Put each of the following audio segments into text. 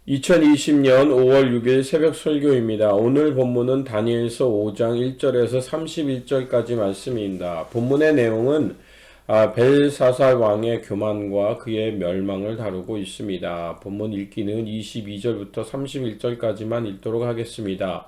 2020년 5월 6일 새벽 설교입니다. 오늘 본문은 다니엘서 5장 1절에서 31절까지 말씀입니다. 본문의 내용은 벨사살 왕의 교만과 그의 멸망을 다루고 있습니다. 본문 읽기는 22절부터 31절까지만 읽도록 하겠습니다.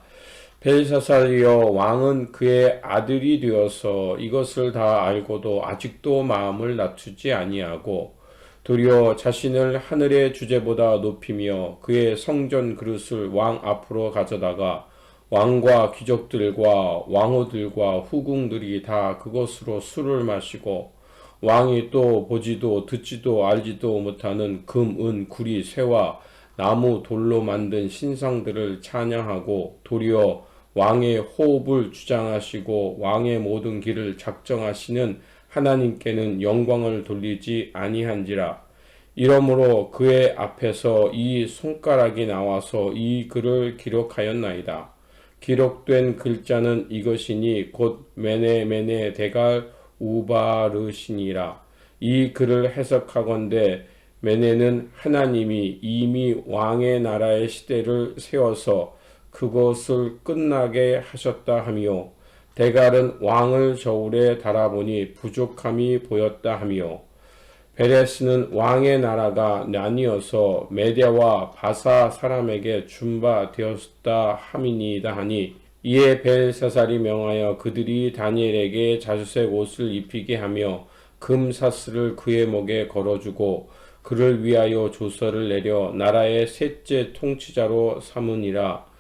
벨사살이여, 왕은 그의 아들이 되어서 이것을 다 알고도 아직도 마음을 낮추지 아니하고 도리어 자신을 하늘의 주제보다 높이며 그의 성전 그릇을 왕 앞으로 가져다가 왕과 귀족들과 왕후들과 후궁들이 다 그것으로 술을 마시고 왕이 또 보지도 듣지도 알지도 못하는 금, 은, 구리, 쇠와 나무, 돌로 만든 신상들을 찬양하고 도리어 왕의 호흡을 주장하시고 왕의 모든 길을 작정하시는 하나님께는 영광을 돌리지 아니한지라. 이러므로 그의 앞에서 이 손가락이 나와서 이 글을 기록하였나이다. 기록된 글자는 이것이니 곧 메네 데갈 우바르시니라. 이 글을 해석하건대 메네는 하나님이 이미 왕의 나라의 시대를 세워서 그것을 끝나게 하셨다 하며, 데갈은 왕을 저울에 달아보니 부족함이 보였다 하며, 베레스는 왕의 나라가 나뉘어서 메대와 바사 사람에게 준바되었다 함이니이다 하니, 이에 벨사살이 명하여 그들이 다니엘에게 자주색 옷을 입히게 하며 금사슬을 그의 목에 걸어주고 그를 위하여 조서를 내려 나라의 셋째 통치자로 삼으니라.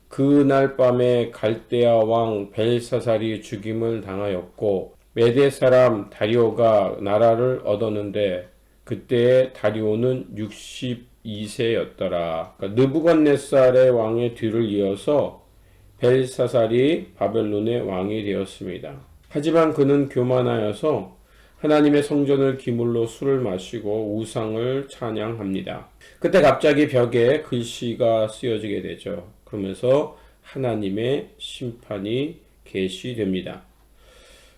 그날 밤에 갈대아 왕 벨사살이 죽임을 당하였고 메대 사람 다리오가 나라를 얻었는데 그때의 다리오는 62세였더라. 그러니까 느부갓네살의 왕의 뒤를 이어서 벨사살이 바벨론의 왕이 되었습니다. 하지만 그는 교만하여서 하나님의 성전을 기물로 술을 마시고 우상을 찬양합니다. 그때 갑자기 벽에 글씨가 쓰여지게 되죠. 그러면서 하나님의 심판이 계시됩니다.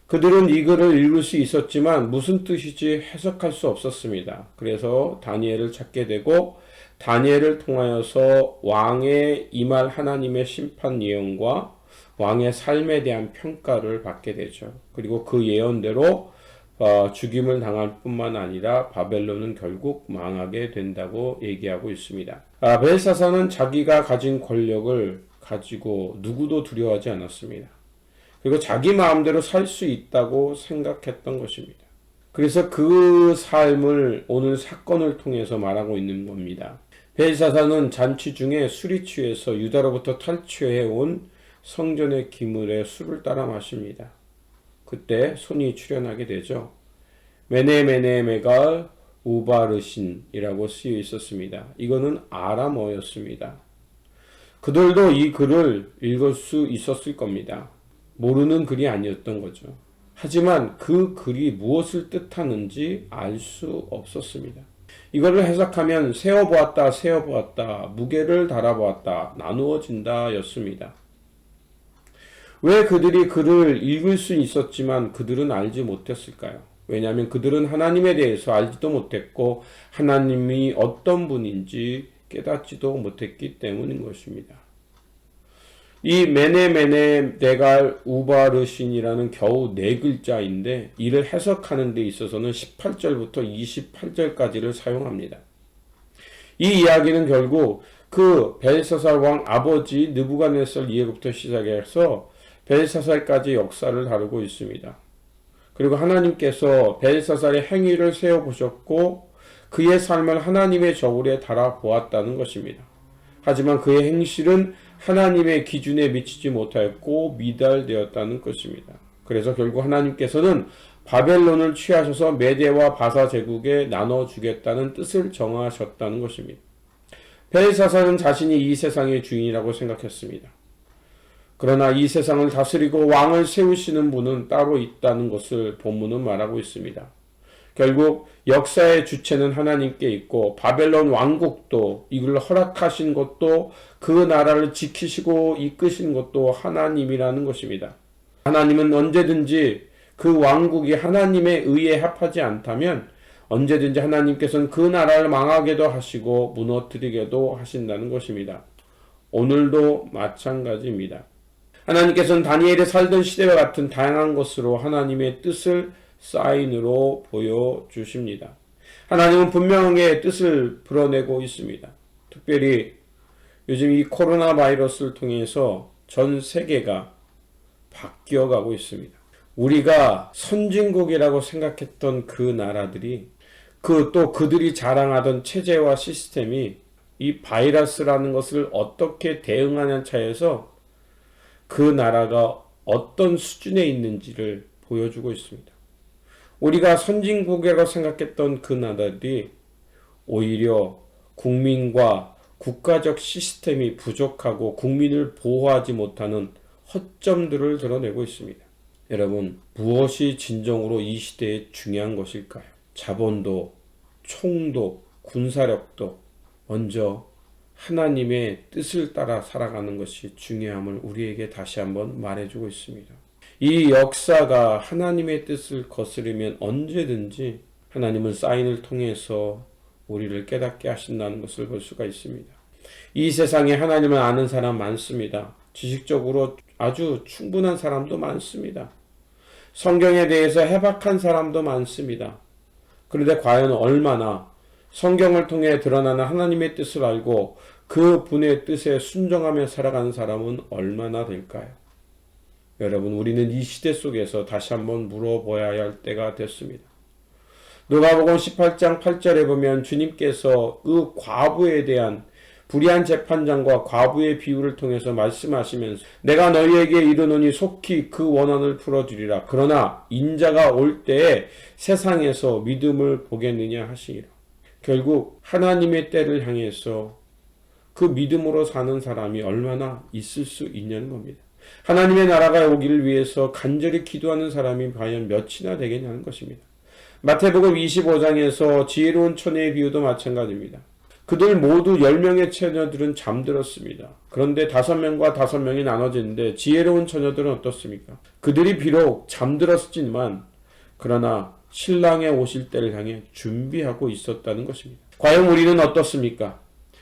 그들은 이 글을 읽을 수 있었지만 무슨 뜻인지 해석할 수 없었습니다. 그래서 다니엘을 찾게 되고 다니엘을 통하여서 왕의 임할 하나님의 심판 예언과 왕의 삶에 대한 평가를 받게 되죠. 그리고 그 예언대로 죽임을 당할 뿐만 아니라 바벨론은 결국 망하게 된다고 얘기하고 있습니다. 벨사살은 자기가 가진 권력을 가지고 누구도 두려워하지 않았습니다. 그리고 자기 마음대로 살 수 있다고 생각했던 것입니다. 그래서 그 삶을 오늘 사건을 통해서 말하고 있는 겁니다. 벨사살은 잔치 중에 술이 취해서 유다로부터 탈취해온 성전의 기물에 술을 따라 마십니다. 그때 손이 출현하게 되죠. 메갈 우바르신이라고 쓰여 있었습니다. 이거는 아람어였습니다. 그들도 이 글을 읽을 수 있었을 겁니다. 모르는 글이 아니었던 거죠. 하지만 그 글이 무엇을 뜻하는지 알 수 없었습니다. 이거를 해석하면 세어보았다, 무게를 달아보았다, 나누어진다 였습니다. 왜 그들이 글을 읽을 수 있었지만 그들은 알지 못했을까요? 왜냐하면 그들은 하나님에 대해서 알지도 못했고 하나님이 어떤 분인지 깨닫지도 못했기 때문인 것입니다. 이 메네 데갈 우바르신이라는 겨우 4글자인데 이를 해석하는 데 있어서는 18절부터 28절까지를 사용합니다. 이 이야기는 결국 그 벨사살 왕 아버지 느부갓네살 이후부터 시작해서 벨사살까지 역사를 다루고 있습니다. 그리고 하나님께서 벨사살의 행위를 세워보셨고 그의 삶을 하나님의 저울에 달아보았다는 것입니다. 하지만 그의 행실은 하나님의 기준에 미치지 못하였고 미달되었다는 것입니다. 그래서 결국 하나님께서는 바벨론을 취하셔서 메대와 바사 제국에 나눠주겠다는 뜻을 정하셨다는 것입니다. 벨사살은 자신이 이 세상의 주인이라고 생각했습니다. 그러나 이 세상을 다스리고 왕을 세우시는 분은 따로 있다는 것을 본문은 말하고 있습니다. 결국 역사의 주체는 하나님께 있고 바벨론 왕국도 이걸 허락하신 것도 그 나라를 지키시고 이끄신 것도 하나님이라는 것입니다. 하나님은 언제든지 그 왕국이 하나님의 의에 합하지 않다면 언제든지 하나님께서는 그 나라를 망하게도 하시고 무너뜨리게도 하신다는 것입니다. 오늘도 마찬가지입니다. 하나님께서는 다니엘이 살던 시대와 같은 다양한 것으로 하나님의 뜻을 사인으로 보여주십니다. 하나님은 분명하게 뜻을 풀어내고 있습니다. 특별히 요즘 이 코로나 바이러스를 통해서 전 세계가 바뀌어가고 있습니다. 우리가 선진국이라고 생각했던 그 나라들이 또 그들이 자랑하던 체제와 시스템이 이 바이러스라는 것을 어떻게 대응하는 차에서 그 나라가 어떤 수준에 있는지를 보여주고 있습니다. 우리가 선진국이라고 생각했던 그 나라들이 오히려 국민과 국가적 시스템이 부족하고 국민을 보호하지 못하는 허점들을 드러내고 있습니다. 여러분, 무엇이 진정으로 이 시대에 중요한 것일까요? 자본도, 총도, 군사력도 먼저 하나님의 뜻을 따라 살아가는 것이 중요함을 우리에게 다시 한번 말해주고 있습니다. 이 역사가 하나님의 뜻을 거스르면 언제든지 하나님은 사인을 통해서 우리를 깨닫게 하신다는 것을 볼 수가 있습니다. 이 세상에 하나님을 아는 사람 많습니다. 지식적으로 아주 충분한 사람도 많습니다. 성경에 대해서 해박한 사람도 많습니다. 그런데 과연 얼마나 성경을 통해 드러나는 하나님의 뜻을 알고 그 분의 뜻에 순종하며 살아가는 사람은 얼마나 될까요? 여러분, 우리는 이 시대 속에서 다시 한번 물어봐야 할 때가 됐습니다. 누가복음 18장 8절에 보면 주님께서 그 과부에 대한 불의한 재판장과 과부의 비유를 통해서 말씀하시면서 내가 너희에게 이르노니 속히 그 원한을 풀어주리라. 그러나 인자가 올 때에 세상에서 믿음을 보겠느냐 하시니라. 결국 하나님의 때를 향해서 그 믿음으로 사는 사람이 얼마나 있을 수 있냐는 겁니다. 하나님의 나라가 오기를 위해서 간절히 기도하는 사람이 과연 몇이나 되겠냐는 것입니다. 마태복음 25장에서 지혜로운 처녀의 비유도 마찬가지입니다. 그들 모두 10명의 처녀들은 잠들었습니다. 그런데 5명과 5명이 나눠지는데 지혜로운 처녀들은 어떻습니까? 그들이 비록 잠들었지만 그러나 신랑의 오실 때를 향해 준비하고 있었다는 것입니다. 과연 우리는 어떻습니까?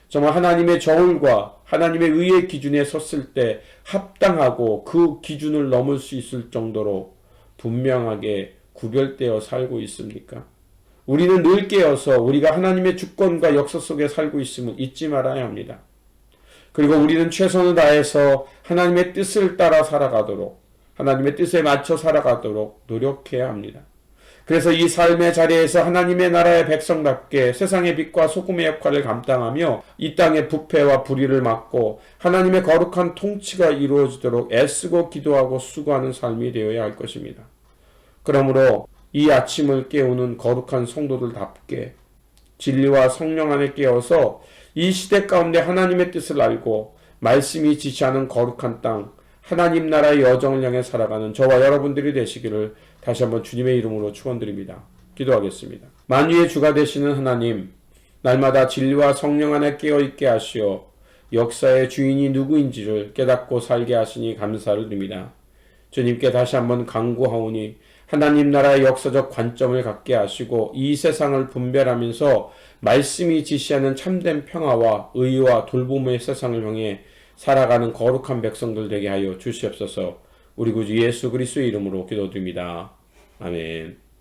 정말 하나님의 저울과 하나님의 의의 기준에 섰을 때 합당하고 그 기준을 넘을 수 있을 정도로 분명하게 구별되어 살고 있습니까? 우리는 늘 깨어서 우리가 하나님의 주권과 역사 속에 살고 있음을 잊지 말아야 합니다. 그리고 우리는 최선을 다해서 하나님의 뜻을 따라 살아가도록, 하나님의 뜻에 맞춰 살아가도록 노력해야 합니다. 그래서 이 삶의 자리에서 하나님의 나라의 백성답게 세상의 빛과 소금의 역할을 감당하며 이 땅의 부패와 불의를 막고 하나님의 거룩한 통치가 이루어지도록 애쓰고 기도하고 수고하는 삶이 되어야 할 것입니다. 그러므로 이 아침을 깨우는 거룩한 성도들답게 진리와 성령 안에 깨어서 이 시대 가운데 하나님의 뜻을 알고 말씀이 지시하는 거룩한 땅, 하나님 나라의 여정을 향해 살아가는 저와 여러분들이 되시기를 다시 한번 주님의 이름으로 축원드립니다. 기도하겠습니다. 만유의 주가 되시는 하나님, 날마다 진리와 성령 안에 깨어있게 하시어 역사의 주인이 누구인지를 깨닫고 살게 하시니 감사를 드립니다. 주님께 다시 한번 간구하오니 하나님 나라의 역사적 관점을 갖게 하시고 이 세상을 분별하면서 말씀이 지시하는 참된 평화와 의와 돌봄의 세상을 향해 살아가는 거룩한 백성들 되게 하여 주시옵소서. 우리 구주 예수 그리스도의 이름으로 기도드립니다. 아멘.